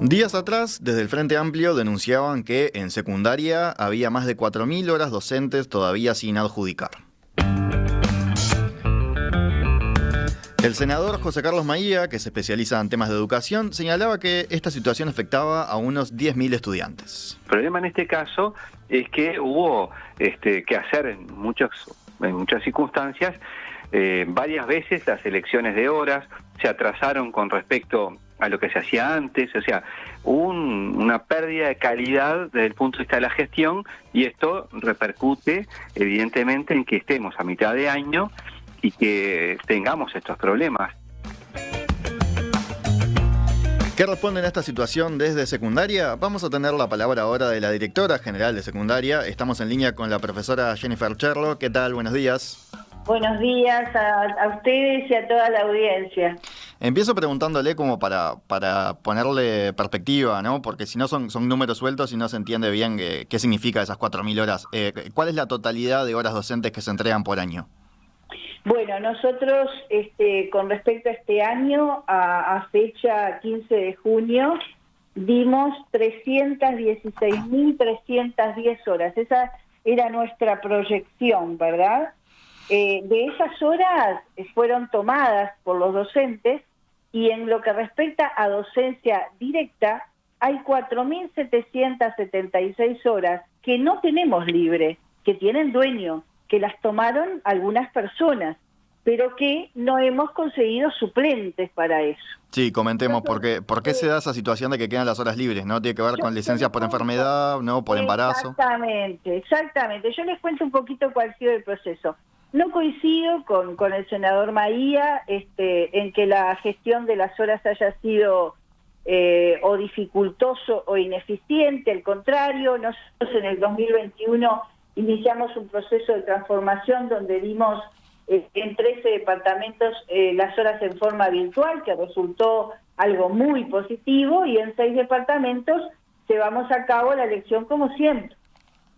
Días atrás, desde el Frente Amplio denunciaban que en secundaria había más de 4.000 horas docentes todavía sin adjudicar. El senador José Carlos Maía, que se especializa en temas de educación, señalaba que esta situación afectaba a unos 10.000 estudiantes. El problema en este caso es que hubo que hacer en muchas circunstancias. Varias veces las elecciones de horas se atrasaron con respecto a lo que se hacía antes, o sea, hubo una pérdida de calidad desde el punto de vista de la gestión, y esto repercute evidentemente en que estemos a mitad de año y que tengamos estos problemas. ¿Qué responden a esta situación desde secundaria? Vamos a tener la palabra ahora de la directora general de secundaria. Estamos en línea con la profesora Jennifer Cherlo. ¿Qué tal? Buenos días. Buenos días a ustedes y a toda la audiencia. Empiezo preguntándole como para ponerle perspectiva, ¿no? Porque si no son números sueltos y no se entiende bien qué significa esas 4.000 horas. ¿Cuál es la totalidad de horas docentes que se entregan por año? Bueno, nosotros con respecto a este año, a fecha 15 de junio, dimos 316.310 horas. Esa era nuestra proyección, ¿verdad? De esas horas fueron tomadas por los docentes, y en lo que respecta a docencia directa, hay 4.776 horas que no tenemos libre, que tienen dueño, que las tomaron algunas personas, pero que no hemos conseguido suplentes para eso. Sí, comentemos, ¿por qué se da esa situación de que quedan las horas libres? ¿No tiene que ver con licencias por enfermedad, no por embarazo? Exactamente. Yo les cuento un poquito cuál ha sido el proceso. No coincido con el senador Maía en que la gestión de las horas haya sido o dificultoso o ineficiente. Al contrario, nosotros en el 2021 iniciamos un proceso de transformación donde dimos en 13 departamentos las horas en forma virtual, que resultó algo muy positivo, y en 6 departamentos llevamos a cabo la elección como siempre,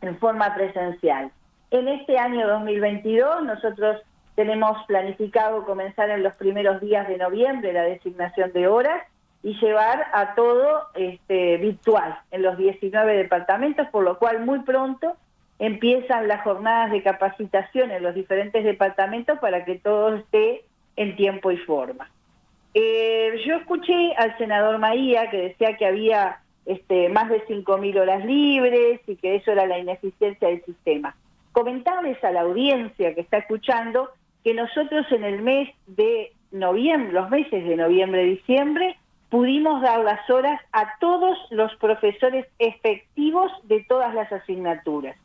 en forma presencial. En este año 2022 nosotros tenemos planificado comenzar en los primeros días de noviembre la designación de horas y llevar a todo virtual en los 19 departamentos, por lo cual muy pronto empiezan las jornadas de capacitación en los diferentes departamentos para que todo esté en tiempo y forma. Yo escuché al senador Maía que decía que había más de 5.000 horas libres y que eso era la ineficiencia del sistema. Comentarles a la audiencia que está escuchando que nosotros en el mes de noviembre, los meses de noviembre y diciembre, pudimos dar las horas a todos los profesores efectivos de todas las asignaturas.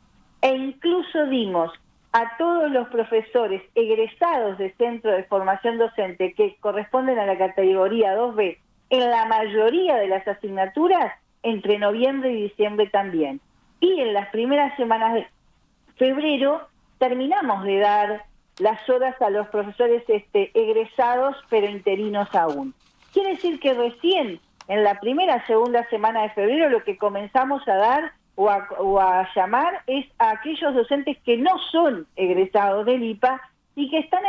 E incluso dimos a todos los profesores egresados de centro de formación docente que corresponden a la categoría 2B en la mayoría de las asignaturas entre noviembre y diciembre también. Y en las primeras semanas de febrero terminamos de dar las horas a los profesores egresados pero interinos aún. Quiere decir que recién en la segunda semana de febrero lo que comenzamos a dar o a llamar es a aquellos docentes que no son egresados del IPA y que están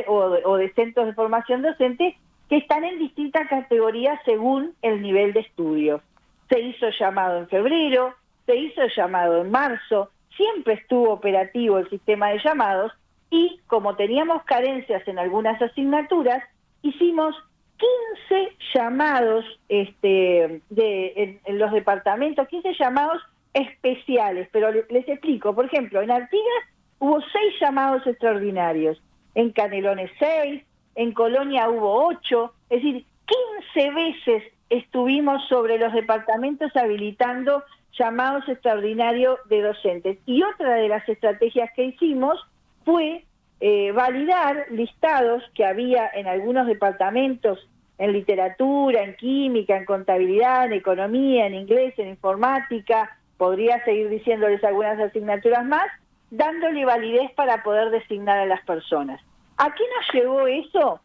o de centros de formación docente que están en distintas categorías según el nivel de estudios. Se hizo llamado en febrero, se hizo llamado en marzo, siempre estuvo operativo el sistema de llamados, y como teníamos carencias en algunas asignaturas, hicimos 15 llamados en los departamentos, 15 llamados especiales, pero les explico. Por ejemplo, en Artigas hubo 6 llamados extraordinarios, en Canelones 6, en Colonia hubo 8, es decir, 15 veces estuvimos sobre los departamentos habilitando llamados extraordinarios de docentes. Y otra de las estrategias que hicimos fue validar listados que había en algunos departamentos, en literatura, en química, en contabilidad, en economía, en inglés, en informática, podría seguir diciéndoles algunas asignaturas más, dándole validez para poder designar a las personas. ¿A qué nos llevó eso?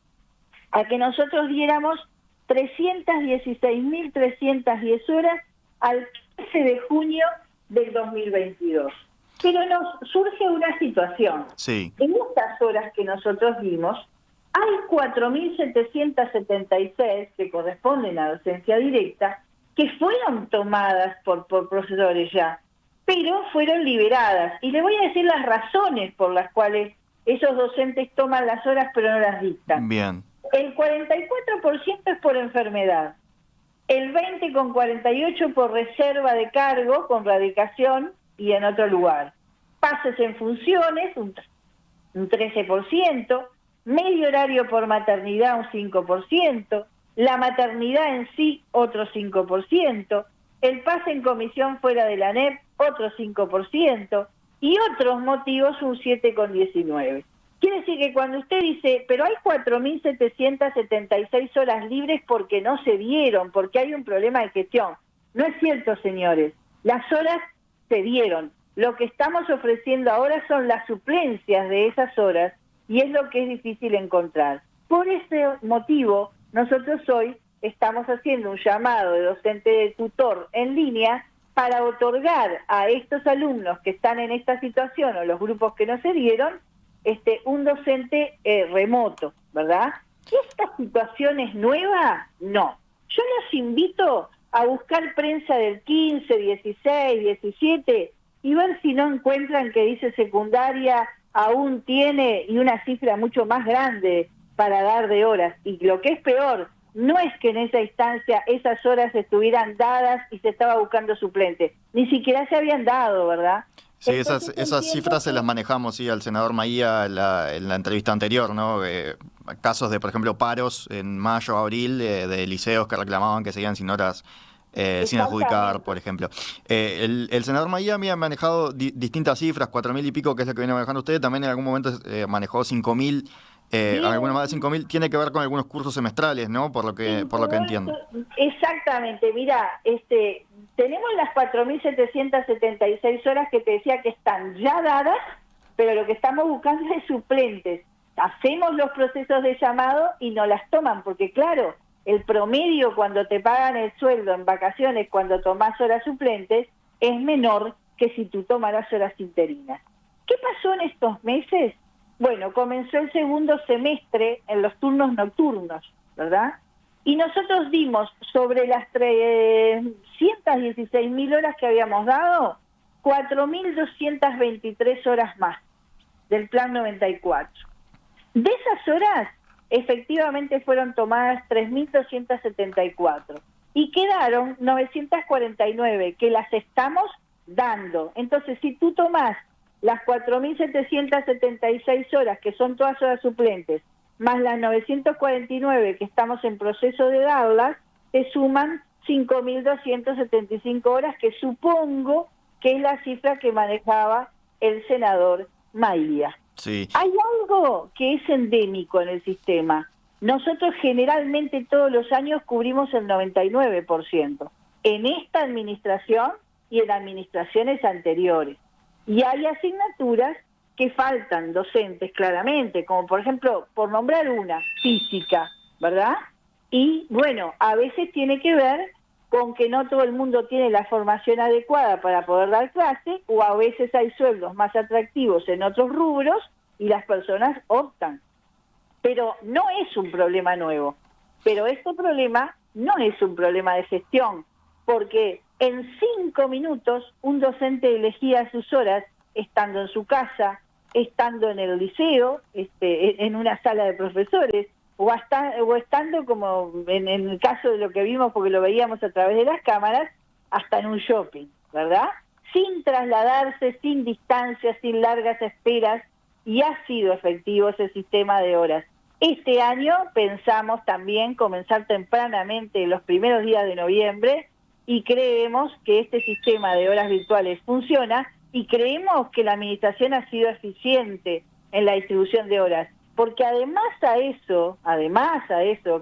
A que nosotros diéramos 316.310 horas al 15 de junio del 2022. Pero nos surge una situación. Sí. En estas horas que nosotros dimos, hay 4.776 que corresponden a docencia directa, que fueron tomadas por profesores ya, pero fueron liberadas. Y le voy a decir las razones por las cuales esos docentes toman las horas pero no las dictan. Bien. El 44% es por enfermedad, el 20,48% por reserva de cargo con radicación y en otro lugar. Pases en funciones, un 13%, medio horario por maternidad, un 5%, la maternidad en sí, otro 5%, el pase en comisión fuera de la ANEP, otro 5%, y otros motivos, un 7,19%. Quiere decir que cuando usted dice, pero hay 4.776 horas libres porque no se dieron, porque hay un problema de gestión. No es cierto, señores. Las horas se dieron. Lo que estamos ofreciendo ahora son las suplencias de esas horas y es lo que es difícil encontrar. Por ese motivo, nosotros hoy estamos haciendo un llamado de docente de tutor en línea para otorgar a estos alumnos que están en esta situación o los grupos que no se dieron, un docente remoto, ¿verdad? ¿Esta situación es nueva? No. Yo los invito a buscar prensa del 15, 16, 17 y ver si no encuentran que dice secundaria aún tiene y una cifra mucho más grande para dar de horas. Y lo que es peor, no es que en esa instancia esas horas estuvieran dadas y se estaba buscando suplente, ni siquiera se habían dado, ¿verdad? Sí, esas cifras se las manejamos, sí, al senador Maía en la entrevista anterior, ¿no? Casos de, por ejemplo, paros en mayo, abril, de liceos que reclamaban que seguían sin horas sin adjudicar, por ejemplo. El senador Maía había manejado distintas cifras, 4.000 y pico, que es lo que viene manejando usted, también en algún momento manejó 5.000, alguna más de 5.000, tiene que ver con algunos cursos semestrales, ¿no? Por lo que entiendo. Exactamente, mira, tenemos las 4.776 horas que te decía que están ya dadas, pero lo que estamos buscando es suplentes. Hacemos los procesos de llamado y no las toman, porque claro, el promedio cuando te pagan el sueldo en vacaciones, cuando tomás horas suplentes, es menor que si tú tomaras horas interinas. ¿Qué pasó en estos meses? Bueno, comenzó el segundo semestre en los turnos nocturnos, ¿verdad? Y nosotros dimos sobre las 316.000 horas que habíamos dado, 4.223 horas más del plan 94. De esas horas, efectivamente fueron tomadas 3.274 y quedaron 949 que las estamos dando. Entonces, si tú tomás las 4.776 horas, que son todas horas suplentes, más las 949 que estamos en proceso de darlas, te suman 5.275 horas, que supongo que es la cifra que manejaba el senador Maía. Sí. Hay algo que es endémico en el sistema. Nosotros generalmente todos los años cubrimos el 99%, en esta administración y en administraciones anteriores. Y hay asignaturas que faltan docentes claramente, como por ejemplo, por nombrar una, física, ¿verdad? Y bueno, a veces tiene que ver con que no todo el mundo tiene la formación adecuada para poder dar clase, o a veces hay sueldos más atractivos en otros rubros y las personas optan. Pero no es un problema nuevo. Pero este problema no es un problema de gestión, porque en 5 minutos un docente elegía sus horas estando en su casa, estando en el liceo, en una sala de profesores, o estando, como en el caso de lo que vimos, porque lo veíamos a través de las cámaras, hasta en un shopping, ¿verdad? Sin trasladarse, sin distancias, sin largas esperas, y ha sido efectivo ese sistema de horas. Este año pensamos también comenzar tempranamente los primeros días de noviembre y creemos que este sistema de horas virtuales funciona y creemos que la administración ha sido eficiente en la distribución de horas, porque además a eso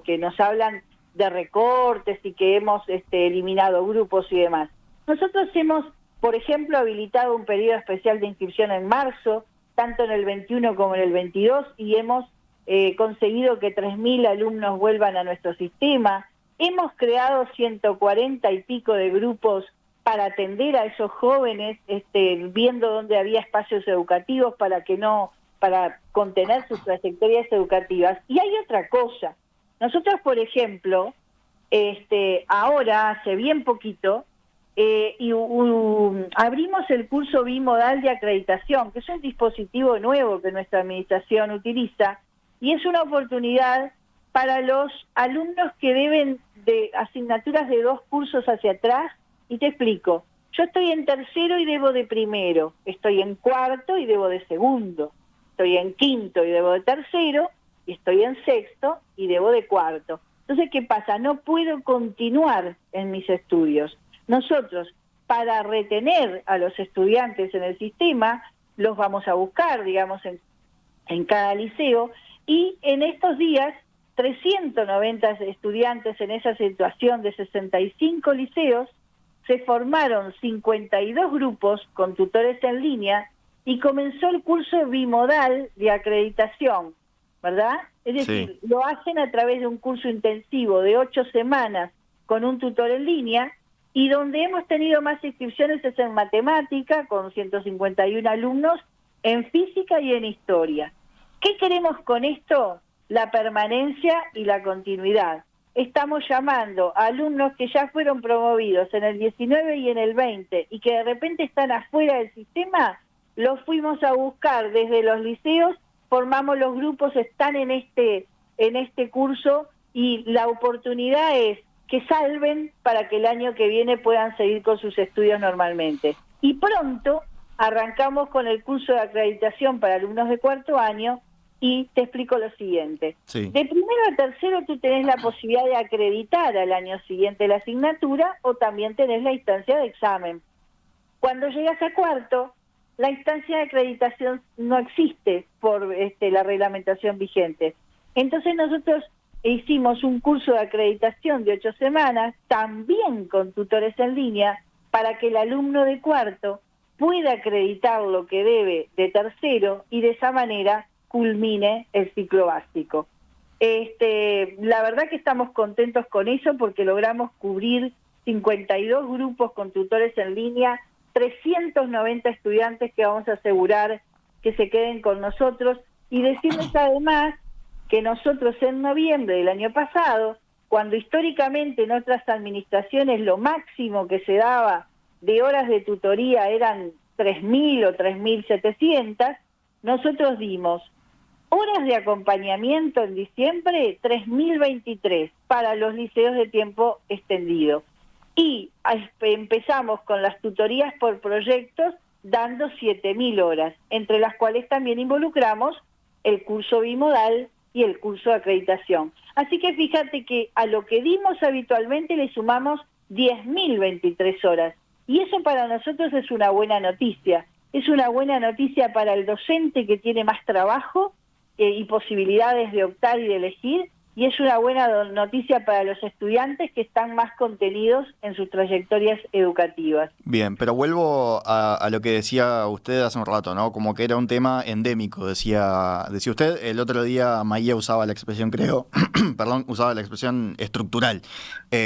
que nos hablan de recortes y que hemos eliminado grupos y demás, nosotros hemos, por ejemplo, habilitado un periodo especial de inscripción en marzo, tanto en el 21 como en el 22, y hemos conseguido que 3.000 alumnos vuelvan a nuestro sistema. Hemos creado 140 y pico de grupos para atender a esos jóvenes, viendo dónde había espacios educativos para contener sus trayectorias educativas. Y hay otra cosa. Nosotros, por ejemplo, ahora, hace bien poquito, abrimos el curso bimodal de acreditación, que es un dispositivo nuevo que nuestra administración utiliza, y es una oportunidad para los alumnos que deben de asignaturas de 2 cursos hacia atrás, y te explico. Yo estoy en tercero y debo de primero, estoy en cuarto y debo de segundo, estoy en quinto y debo de tercero, y estoy en sexto y debo de cuarto. Entonces, ¿qué pasa? No puedo continuar en mis estudios. Nosotros, para retener a los estudiantes en el sistema, los vamos a buscar, digamos, en cada liceo, y en estos días 390 estudiantes en esa situación de 65 liceos, se formaron 52 grupos con tutores en línea y comenzó el curso bimodal de acreditación, ¿verdad? Es decir, lo hacen a través de un curso intensivo de 8 semanas con un tutor en línea, y donde hemos tenido más inscripciones es en matemática, con 151 alumnos, en física y en historia. ¿Qué queremos con esto? La permanencia y la continuidad. Estamos llamando a alumnos que ya fueron promovidos en el 19 y en el 20 y que de repente están afuera del sistema, los fuimos a buscar desde los liceos, formamos los grupos, están en este curso, y la oportunidad es que salven para que el año que viene puedan seguir con sus estudios normalmente. Y pronto arrancamos con el curso de acreditación para alumnos de cuarto año, y te explico lo siguiente. Sí. De primero a tercero tú tenés la posibilidad de acreditar al año siguiente la asignatura, o también tenés la instancia de examen. Cuando llegas a cuarto, la instancia de acreditación no existe por la reglamentación vigente. Entonces nosotros hicimos un curso de acreditación de 8 semanas, también con tutores en línea, para que el alumno de cuarto pueda acreditar lo que debe de tercero, y de esa manera culmine el ciclo básico. La verdad que estamos contentos con eso, porque logramos cubrir 52 grupos con tutores en línea, 390 estudiantes que vamos a asegurar que se queden con nosotros, y decirles además que nosotros en noviembre del año pasado, cuando históricamente en otras administraciones lo máximo que se daba de horas de tutoría eran 3.000 o 3.700, nosotros dimos horas de acompañamiento en diciembre 3.023 para los liceos de tiempo extendido. Y empezamos con las tutorías por proyectos dando 7.000 horas, entre las cuales también involucramos el curso bimodal y el curso de acreditación. Así que fíjate que a lo que dimos habitualmente le sumamos 10.023 horas. Y eso para nosotros es una buena noticia. Es una buena noticia para el docente, que tiene más trabajo y posibilidades de optar y de elegir, y es una buena noticia para los estudiantes, que están más contenidos en sus trayectorias educativas. Bien, pero vuelvo a lo que decía usted hace un rato, ¿no? Como que era un tema endémico, decía usted. El otro día Maía usaba la expresión, creo, perdón, usaba la expresión estructural,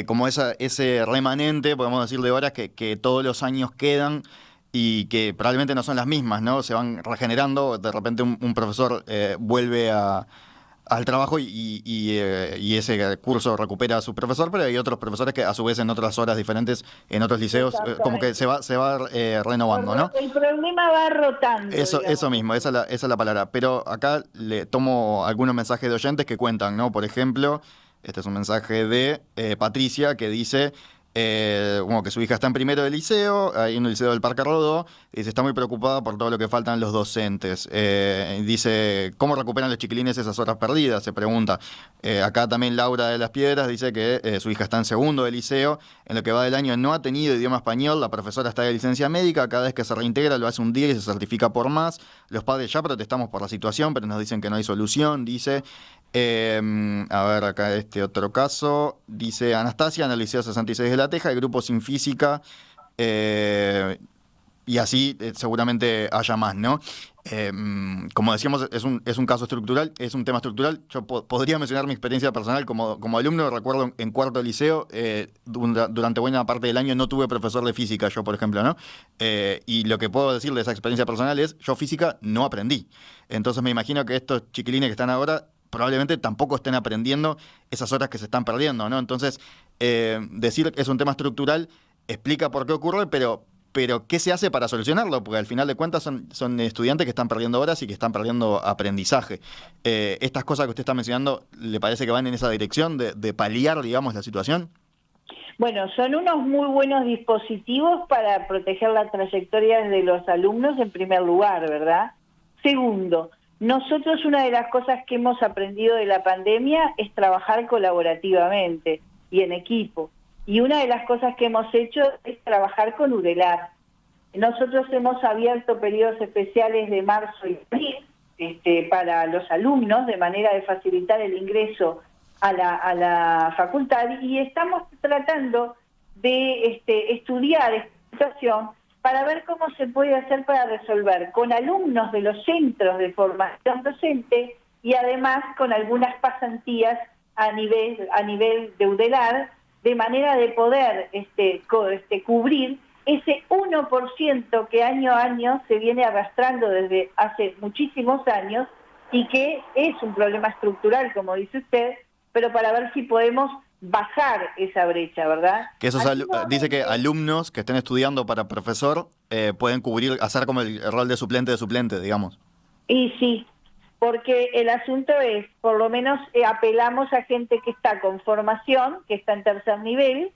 como ese remanente, podemos decir, de horas que todos los años quedan, y que probablemente no son las mismas, ¿no? Se van regenerando. De repente un profesor vuelve al trabajo y ese curso recupera a su profesor, pero hay otros profesores que a su vez en otras horas diferentes, en otros liceos, como que se va renovando, ¿no? El problema va rotando. Eso mismo, esa es la palabra. Pero acá le tomo algunos mensajes de oyentes que cuentan, ¿no? Por ejemplo, este es un mensaje de Patricia, que dice... que su hija está en primero de liceo, ahí en el liceo del Parque Rodó, dice, está muy preocupada por todo lo que faltan los docentes. Dice, ¿cómo recuperan los chiquilines esas horas perdidas? Se pregunta. Acá también Laura de las Piedras dice que su hija está en segundo de liceo, en lo que va del año no ha tenido idioma español, la profesora está de licencia médica, cada vez que se reintegra lo hace un día y se certifica por más. Los padres ya protestamos por la situación, pero nos dicen que no hay solución, dice. A ver, acá este otro caso, dice Anastasia, en el Liceo 66 de La Teja, el grupo sin física, y así seguramente haya más, ¿no? Como decíamos, es un caso estructural, es un tema estructural. Yo podría mencionar mi experiencia personal como alumno. Recuerdo en cuarto de liceo, durante buena parte del año no tuve profesor de física, yo por ejemplo, ¿no? Y lo que puedo decir de esa experiencia personal es, yo física no aprendí. Entonces me imagino que estos chiquilines que están ahora probablemente tampoco estén aprendiendo esas horas que se están perdiendo, ¿no? Entonces, decir que es un tema estructural explica por qué ocurre, pero ¿qué se hace para solucionarlo? Porque al final de cuentas son estudiantes que están perdiendo horas y que están perdiendo aprendizaje. ¿Estas cosas que usted está mencionando, le parece que van en esa dirección de paliar, digamos, la situación? Bueno, son unos muy buenos dispositivos para proteger la trayectoria de los alumnos en primer lugar, ¿verdad? Segundo, nosotros una de las cosas que hemos aprendido de la pandemia es trabajar colaborativamente y en equipo. Y una de las cosas que hemos hecho es trabajar con UDELAR. Nosotros hemos abierto periodos especiales de marzo y abril para los alumnos, de manera de facilitar el ingreso a la facultad, y estamos tratando de estudiar esta situación para ver cómo se puede hacer para resolver con alumnos de los centros de formación docente y además con algunas pasantías a nivel de UDELAR, de manera de poder cubrir ese 1% que año a año se viene arrastrando desde hace muchísimos años y que es un problema estructural, como dice usted, pero para ver si podemos bajar esa brecha, ¿verdad? Que esos dice que alumnos que estén estudiando para profesor pueden cubrir, hacer como el rol de suplente, digamos. Y sí, porque el asunto es, por lo menos apelamos a gente que está con formación, que está en tercer nivel,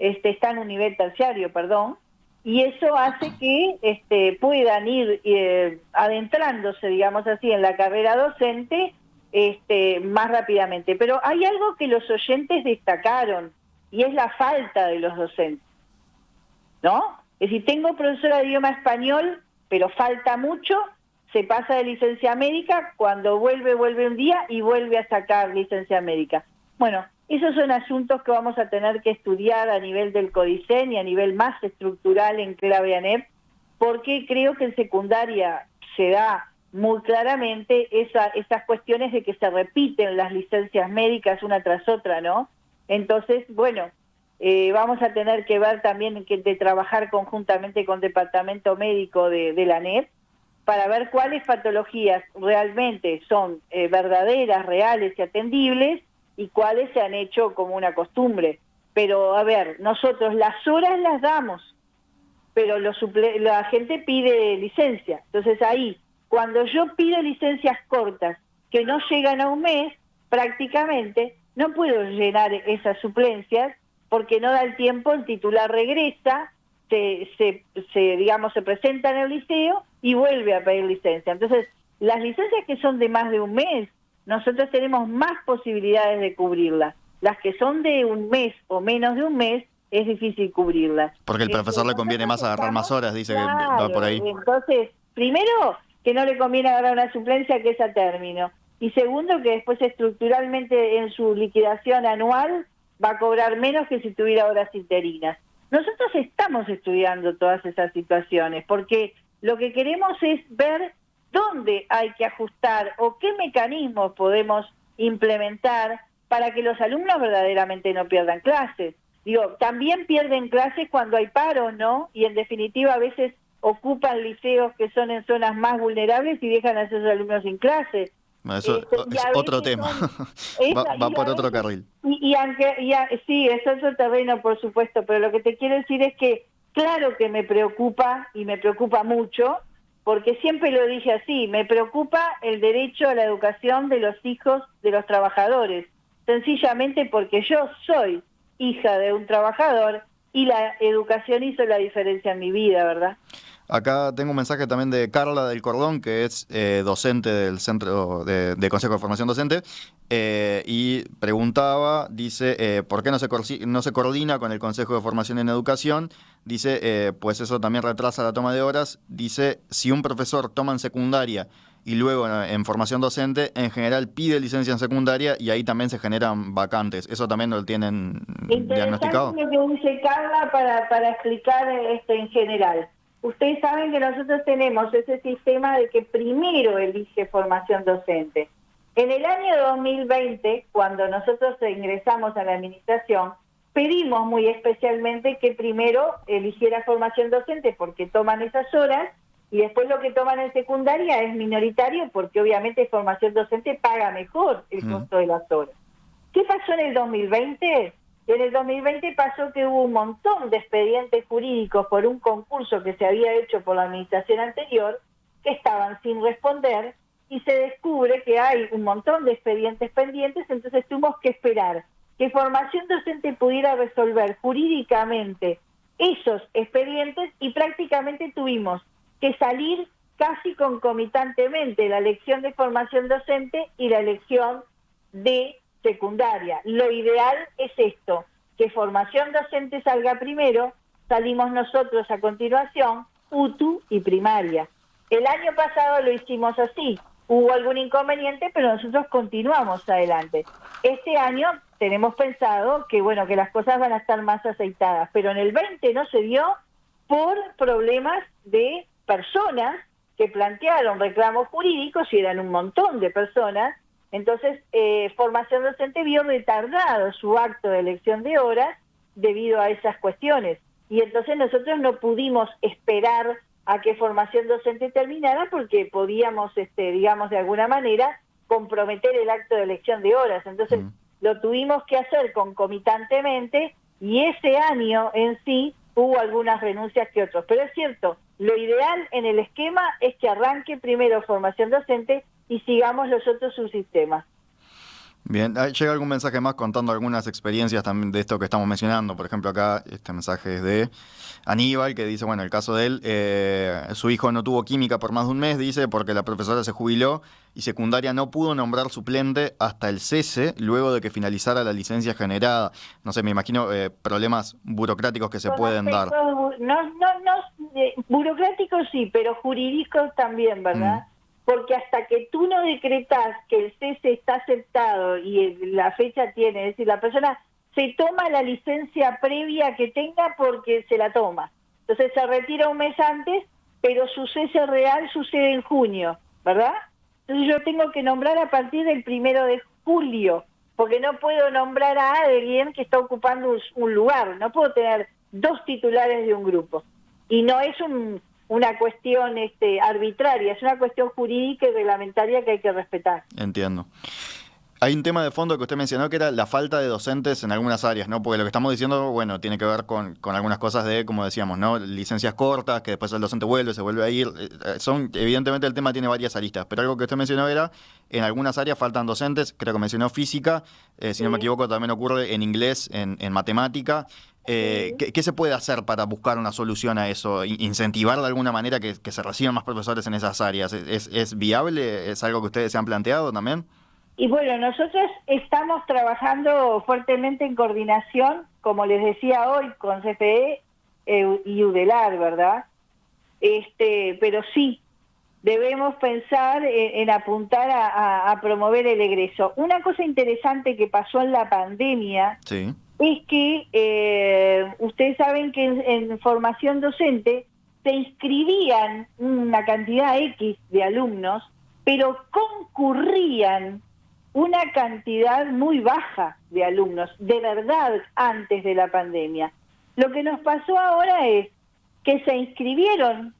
está en un nivel terciario, perdón, y eso hace que puedan ir adentrándose, digamos así, en la carrera docente más rápidamente. Pero hay algo que los oyentes destacaron, y es la falta de los docentes, ¿no? Es decir, tengo profesora de idioma español, pero falta mucho. Se pasa de licencia médica, cuando vuelve un día y vuelve a sacar licencia médica. Bueno, esos son asuntos que vamos a tener que estudiar a nivel del CODICEN y a nivel más estructural en clave ANEP, porque creo que en secundaria se da muy claramente esas cuestiones de que se repiten las licencias médicas una tras otra, ¿no? Entonces, bueno, vamos a tener que ver también de trabajar conjuntamente con Departamento Médico de la ANEP, para ver cuáles patologías realmente son verdaderas, reales y atendibles, y cuáles se han hecho como una costumbre. Pero, a ver, nosotros las horas las damos, pero la gente pide licencia. Entonces ahí, cuando yo pido licencias cortas que no llegan a un mes, prácticamente no puedo llenar esas suplencias porque no da el tiempo, el titular regresa, se presenta en el liceo y vuelve a pedir licencia. Entonces, las licencias que son de más de un mes, nosotros tenemos más posibilidades de cubrirlas. Las que son de un mes o menos de un mes, es difícil cubrirlas. Porque el profesor le conviene más agarrar más horas, dice, claro, que va por ahí. Entonces, primero, que no le conviene agarrar una suplencia que es a término. Y segundo, que después estructuralmente en su liquidación anual va a cobrar menos que si tuviera horas interinas. Nosotros estamos estudiando todas esas situaciones porque lo que queremos es ver dónde hay que ajustar o qué mecanismos podemos implementar para que los alumnos verdaderamente no pierdan clases. Digo, también pierden clases cuando hay paro, ¿no? Y en definitiva a veces ocupan liceos que son en zonas más vulnerables y dejan a esos alumnos sin clases. Eso es otro tema. Va por otro carril. Sí, es otro terreno, por supuesto, pero lo que te quiero decir es que claro que me preocupa, y me preocupa mucho, porque siempre lo dije así, me preocupa el derecho a la educación de los hijos de los trabajadores, sencillamente porque yo soy hija de un trabajador y la educación hizo la diferencia en mi vida, ¿verdad? Acá tengo un mensaje también de Carla del Cordón, que es docente del Centro de Consejo de Formación Docente, y preguntaba, dice, ¿por qué no se coordina con el Consejo de Formación en Educación? Dice, pues eso también retrasa la toma de horas. Dice, si un profesor toma en secundaria y luego en formación docente, en general pide licencia en secundaria y ahí también se generan vacantes. ¿Eso también lo tienen diagnosticado? Interesante lo que dice Carla para explicar esto en general. Ustedes saben que nosotros tenemos ese sistema de que primero elige formación docente. En el año 2020, cuando nosotros ingresamos a la administración, pedimos muy especialmente que primero eligiera formación docente porque toman esas horas y después lo que toman en secundaria es minoritario porque obviamente formación docente paga mejor el costo de las horas. ¿Qué pasó en el 2020? En el 2020 pasó que hubo un montón de expedientes jurídicos por un concurso que se había hecho por la administración anterior que estaban sin responder y se descubre que hay un montón de expedientes pendientes, entonces tuvimos que esperar que Formación Docente pudiera resolver jurídicamente esos expedientes y prácticamente tuvimos que salir casi concomitantemente la elección de Formación Docente y la elección de secundaria. Lo ideal es esto, que Formación Docente salga primero, salimos nosotros a continuación, UTU y primaria. El año pasado lo hicimos así, hubo algún inconveniente, pero nosotros continuamos adelante. Este año tenemos pensado que, bueno, que las cosas van a estar más aceitadas, pero en el 20 no se dio por problemas de personas que plantearon reclamos jurídicos y eran un montón de personas. Entonces, Formación Docente vio retardado su acto de elección de horas debido a esas cuestiones. Y entonces nosotros no pudimos esperar a que Formación Docente terminara porque podíamos, digamos, de alguna manera, comprometer el acto de elección de horas. Entonces, lo tuvimos que hacer concomitantemente y ese año en sí hubo algunas renuncias que otros. Pero es cierto, lo ideal en el esquema es que arranque primero Formación Docente y sigamos los otros subsistemas. Bien, llega algún mensaje más contando algunas experiencias también de esto que estamos mencionando. Por ejemplo, acá este mensaje es de Aníbal, que dice, bueno, el caso de él, su hijo no tuvo química por más de un mes, dice, porque la profesora se jubiló y secundaria no pudo nombrar suplente hasta el cese luego de que finalizara la licencia generada. No sé, me imagino problemas burocráticos que se pueden dar. Burocráticos sí, pero jurídicos también, ¿verdad? Porque hasta que tú no decretas que el cese está aceptado y la fecha tiene, es decir, la persona se toma la licencia previa que tenga porque se la toma. Entonces se retira un mes antes, pero su cese real sucede en junio, ¿verdad? Entonces yo tengo que nombrar a partir del 1 de julio, porque no puedo nombrar a alguien que está ocupando un lugar, no puedo tener 2 titulares de un grupo. Y no es una cuestión arbitraria, es una cuestión jurídica y reglamentaria que hay que respetar. Entiendo. Hay un tema de fondo que usted mencionó que era la falta de docentes en algunas áreas, ¿no? Porque lo que estamos diciendo, bueno, tiene que ver con algunas cosas de, como decíamos, ¿no? Licencias cortas, que después el docente vuelve, se vuelve a ir. Evidentemente el tema tiene varias aristas, pero algo que usted mencionó era, en algunas áreas faltan docentes, creo que mencionó física, si no me equivoco también ocurre en inglés, en matemática. ¿Qué se puede hacer para buscar una solución a eso? ¿Incentivar de alguna manera que se reciban más profesores en esas áreas? ¿Es viable? ¿Es algo que ustedes se han planteado también? Y bueno, nosotros estamos trabajando fuertemente en coordinación, como les decía hoy, con CFE y UDELAR, ¿verdad? Pero sí, debemos pensar en apuntar a promover el egreso. Una cosa interesante que pasó en la pandemia es que ustedes saben que en formación docente se inscribían una cantidad X de alumnos, pero concurrían una cantidad muy baja de alumnos, de verdad, antes de la pandemia. Lo que nos pasó ahora es que se inscribieron,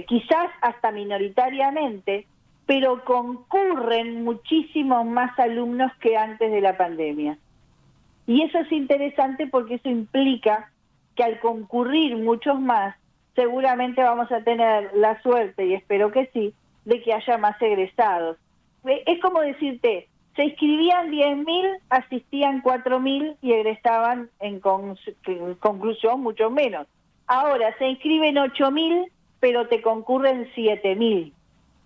quizás hasta minoritariamente, pero concurren muchísimos más alumnos que antes de la pandemia. Y eso es interesante porque eso implica que al concurrir muchos más, seguramente vamos a tener la suerte, y espero que sí, de que haya más egresados. Es como decirte, se inscribían 10.000, asistían 4.000 y egresaban en conclusión mucho menos. Ahora se inscriben 8.000, pero te concurren 7.000.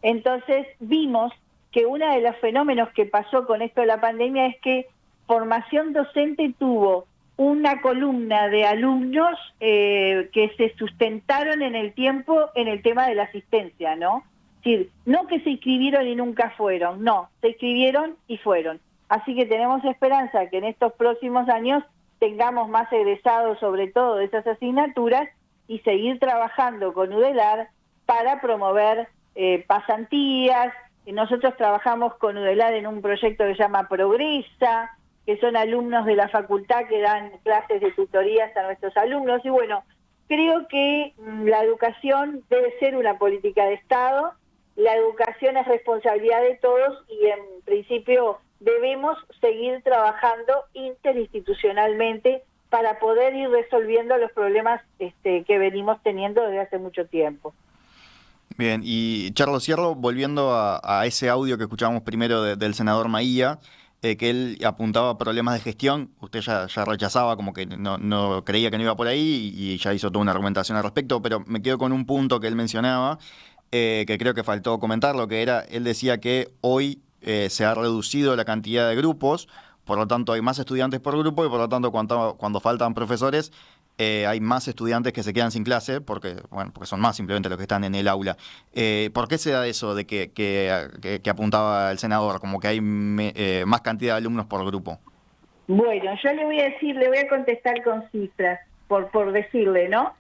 Entonces vimos que uno de los fenómenos que pasó con esto de la pandemia es que Formación Docente tuvo una columna de alumnos que se sustentaron en el tiempo en el tema de la asistencia, ¿no? Es decir, no que se inscribieron y nunca fueron, no, se inscribieron y fueron. Así que tenemos esperanza que en estos próximos años tengamos más egresados sobre todo de esas asignaturas y seguir trabajando con UDELAR para promover pasantías. Nosotros trabajamos con UDELAR en un proyecto que se llama Progresa, que son alumnos de la facultad que dan clases de tutorías a nuestros alumnos. Y bueno, creo que la educación debe ser una política de Estado. La educación es responsabilidad de todos y en principio debemos seguir trabajando interinstitucionalmente para poder ir resolviendo los problemas que venimos teniendo desde hace mucho tiempo. Bien, y Charlo, cierro volviendo a ese audio que escuchábamos primero del senador Maía, que él apuntaba a problemas de gestión. Usted ya rechazaba, como que no creía que no iba por ahí y ya hizo toda una argumentación al respecto, pero me quedo con un punto que él mencionaba, que creo que faltó comentarlo, que era, él decía que hoy se ha reducido la cantidad de grupos, por lo tanto hay más estudiantes por grupo y por lo tanto cuando faltan profesores hay más estudiantes que se quedan sin clase porque son más simplemente los que están en el aula. ¿Por qué se da eso de que apuntaba el senador, como que hay más cantidad de alumnos por grupo? Bueno, yo le voy a contestar con cifras, por decirle, ¿no?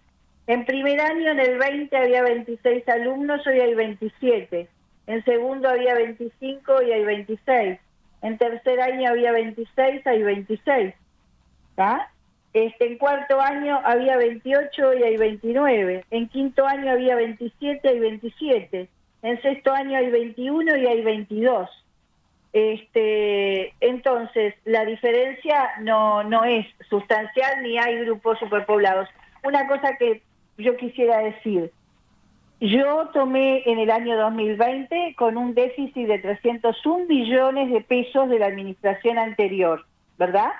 En primer año, en el 20, había 26 alumnos, hoy hay 27. En segundo había 25 y hay 26. En tercer año había 26, hay 26. ¿Ah? En cuarto año había 28 y hay 29. En quinto año había 27 y 27. En sexto año hay 21 y hay 22. Entonces, la diferencia no es sustancial ni hay grupos superpoblados. Una cosa que yo quisiera decir, yo tomé en el año 2020 con un déficit de 301 millones de pesos de la administración anterior, ¿verdad?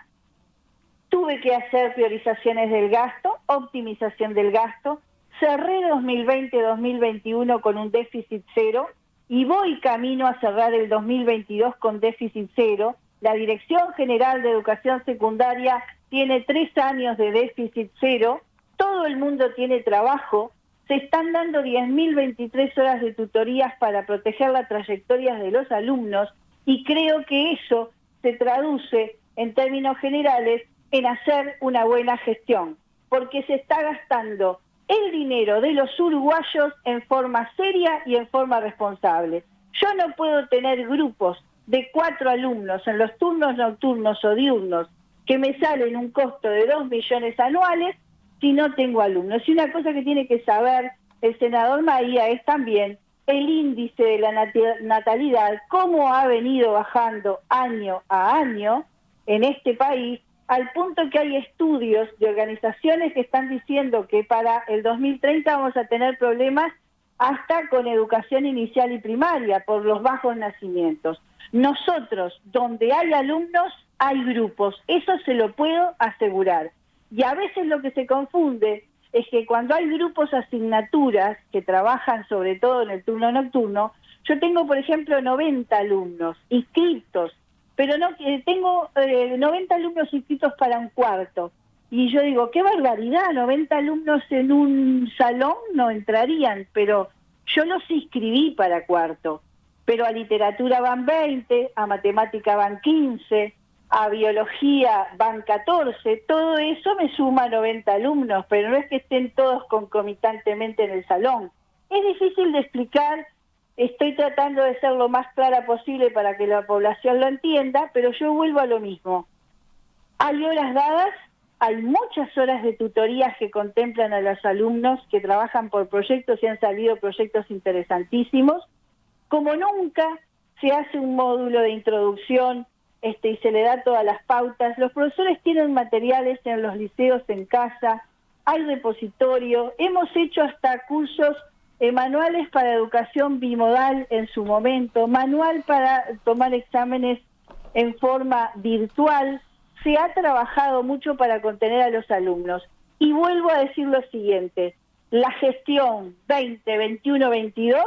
Tuve que hacer priorizaciones del gasto, optimización del gasto, cerré 2020-2021 con un déficit cero y voy camino a cerrar el 2022 con déficit cero. La Dirección General de Educación Secundaria tiene 3 años de déficit cero, todo el mundo tiene trabajo, se están dando 10.023 horas de tutorías para proteger las trayectorias de los alumnos y creo que eso se traduce en términos generales en hacer una buena gestión, porque se está gastando el dinero de los uruguayos en forma seria y en forma responsable. Yo no puedo tener grupos de 4 alumnos en los turnos nocturnos o diurnos que me salen un costo de 2 millones anuales si no tengo alumnos. Y una cosa que tiene que saber el senador Maía es también el índice de la natalidad, cómo ha venido bajando año a año en este país, al punto que hay estudios de organizaciones que están diciendo que para el 2030 vamos a tener problemas hasta con educación inicial y primaria por los bajos nacimientos. Nosotros, donde hay alumnos, hay grupos, eso se lo puedo asegurar. Y a veces lo que se confunde es que cuando hay grupos asignaturas que trabajan sobre todo en el turno nocturno, yo tengo, por ejemplo, 90 alumnos inscritos, pero no tengo 90 alumnos inscritos para un cuarto. Y yo digo, qué barbaridad, 90 alumnos en un salón no entrarían, pero yo los inscribí para cuarto. Pero a literatura van 20, a matemática van 15, a biología van 14, todo eso me suma 90 alumnos, pero no es que estén todos concomitantemente en el salón. Es difícil de explicar, estoy tratando de ser lo más clara posible para que la población lo entienda, pero yo vuelvo a lo mismo. Hay horas dadas, hay muchas horas de tutorías que contemplan a los alumnos que trabajan por proyectos y han salido proyectos interesantísimos. Como nunca se hace un módulo de introducción y se le da todas las pautas. Los profesores tienen materiales en los liceos en casa, hay repositorio, hemos hecho hasta cursos, manuales para educación bimodal en su momento, manual para tomar exámenes en forma virtual. Se ha trabajado mucho para contener a los alumnos. Y vuelvo a decir lo siguiente, la gestión 2021-22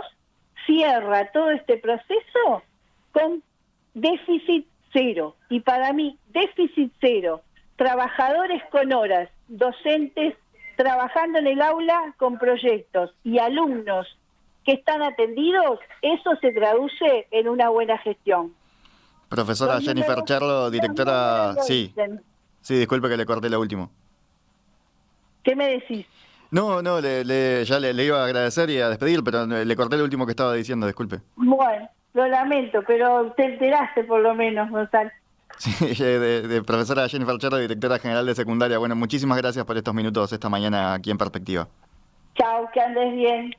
cierra todo este proceso con déficit cero. Y para mí, déficit cero, trabajadores con horas, docentes trabajando en el aula con proyectos y alumnos que están atendidos, eso se traduce en una buena gestión. Profesora Jennifer Charlo, directora... Sí, disculpe que le corté lo último. ¿Qué me decís? No, ya le iba a agradecer y a despedir, pero le corté lo último que estaba diciendo, disculpe. Bueno, lo lamento, pero te enteraste por lo menos, Gonzalo. Sí, de profesora Jennifer Charlo, directora general de secundaria. Bueno, muchísimas gracias por estos minutos esta mañana aquí en Perspectiva. Chao, que andes bien.